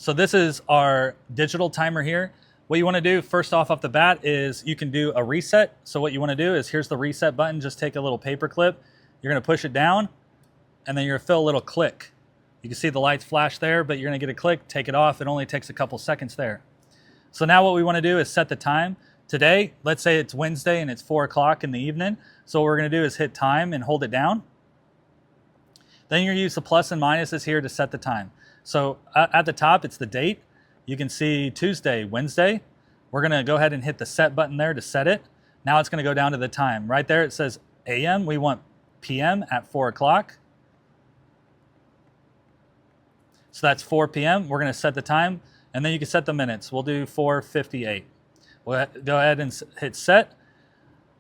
So this is our digital timer here. What you want to do first off the bat is you can do a reset. So what you want to do is here's the reset button. Just take a little paper clip. You're going to push it down and then you're going to feel a little click. You can see the lights flash there, but you're going to get a click, take it off. It only takes a couple seconds there. So now what we want to do is set the time. Today, let's say it's Wednesday and it's 4 o'clock in the evening. So what we're going to do is hit time and hold it down. Then you're going to use the plus and minuses here to set the time. So at the top, it's the date. You can see Tuesday, Wednesday. We're going to go ahead and hit the set button there to set it. Now it's going to go down to the time. Right there it says AM. We want PM at 4 o'clock. So that's 4 p.m. We're going to set the time. And then you can set the minutes. We'll do 4:58. We'll go ahead and hit set.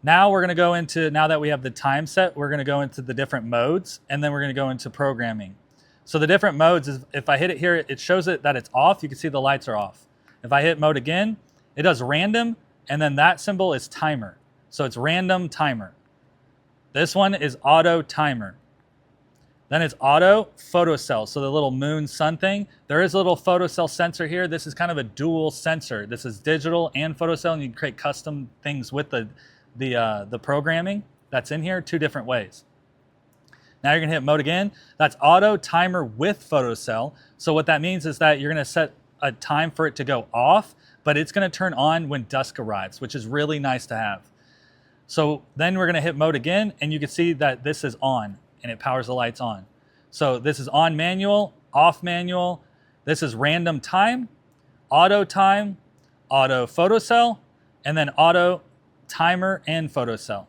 Now we're going to go into, now that we have the time set, we're going to go into the different modes, and then we're going to go into programming. So the different modes is, if I hit it here, it shows it that it's off. You can see the lights are off. If I hit mode again, it does random, and then that symbol is timer. So it's random timer. This one is auto timer. Then it's auto photocell. So the little moon sun thing, there is a little photocell sensor here. This is kind of a dual sensor. This is digital and photocell, and you can create custom things with the programming that's in here 2 different ways. Now you're gonna hit mode again. That's auto timer with photocell. So what that means is that you're gonna set a time for it to go off, but it's gonna turn on when dusk arrives, which is really nice to have. So then we're gonna hit mode again, and you can see that this is on, and it powers the lights on. So this is on manual, off manual. This is random time, auto photocell, and then auto timer and photocell.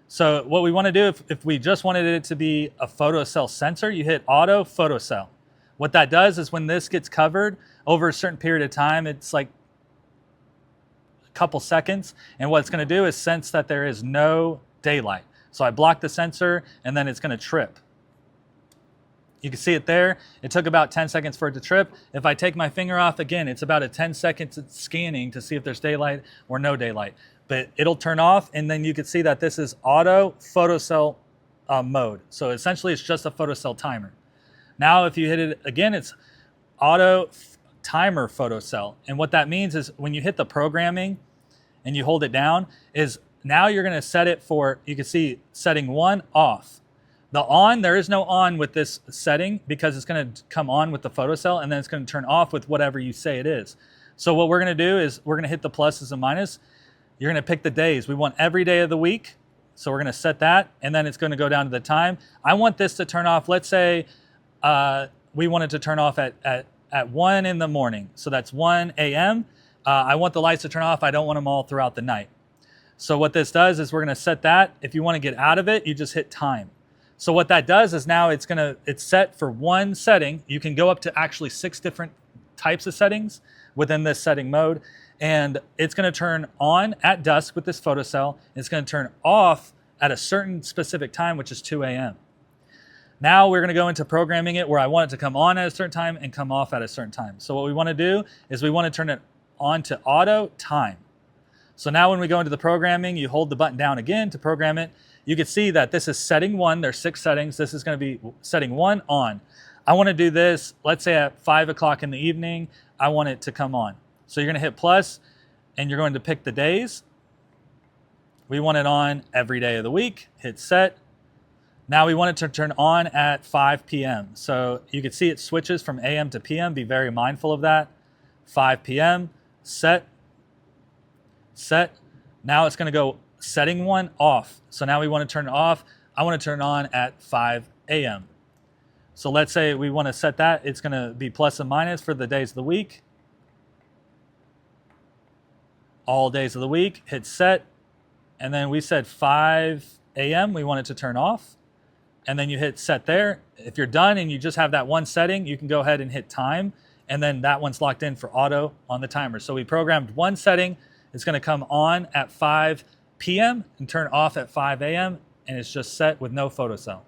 So what we want to do, if we just wanted it to be a photocell sensor, you hit auto photocell. What that does is when this gets covered over a certain period of time, it's like a couple seconds, and what it's going to do is sense that there is no daylight. So I block the sensor, and then it's going to trip. You can see it there. It took about 10 seconds for it to trip. If I take my finger off, again, it's about a 10 seconds scanning to see if there's daylight or no daylight. But it'll turn off, and then you can see that this is auto photocell mode. So essentially, it's just a photocell timer. Now, if you hit it again, it's auto timer photocell. And what that means is when you hit the programming and you hold it down, is now you're going to set it for, you can see setting 1 off. The on, there is no on with this setting because it's going to come on with the photocell, and then it's going to turn off with whatever you say it is. So what we're going to do is we're going to hit the pluses and minuses. You're going to pick the days. We want every day of the week. So we're going to set that, and then it's going to go down to the time. I want this to turn off. Let's say we want it to turn off at 1 in the morning. So that's 1 a.m. I want the lights to turn off. I don't want them all throughout the night. So what this does is we're going to set that. If you want to get out of it, you just hit time. So what that does is now it's set for one setting. You can go up to actually 6 different types of settings within this setting mode. And it's going to turn on at dusk with this photocell. It's going to turn off at a certain specific time, which is 2 a.m. Now we're going to go into programming it where I want it to come on at a certain time and come off at a certain time. So what we want to do is we want to turn it on to auto time. So now when we go into the programming, you hold the button down again to program it. You can see that this is setting 1. There's 6 settings. This is going to be setting 1 on. I want to do this, let's say at 5 o'clock in the evening, I want it to come on. So you're going to hit plus, and you're going to pick the days. We want it on every day of the week. Hit set. Now we want it to turn on at 5 p.m. So you can see it switches from AM to PM. Be very mindful of that. 5 p.m. Set. Set. Now it's going to go setting 1 off. So now we want to turn it off. I want to turn on at 5 a.m. So let's say we want to set that. It's going to be plus and minus for the days of the week. All days of the week. Hit set. And then we said 5 a.m. we want it to turn off. And then you hit set there. If you're done and you just have that one setting, you can go ahead and hit time. And then that one's locked in for auto on the timer. So we programmed one setting. It's going to come on at 5 p.m. and turn off at 5 a.m. and it's just set with no photocell.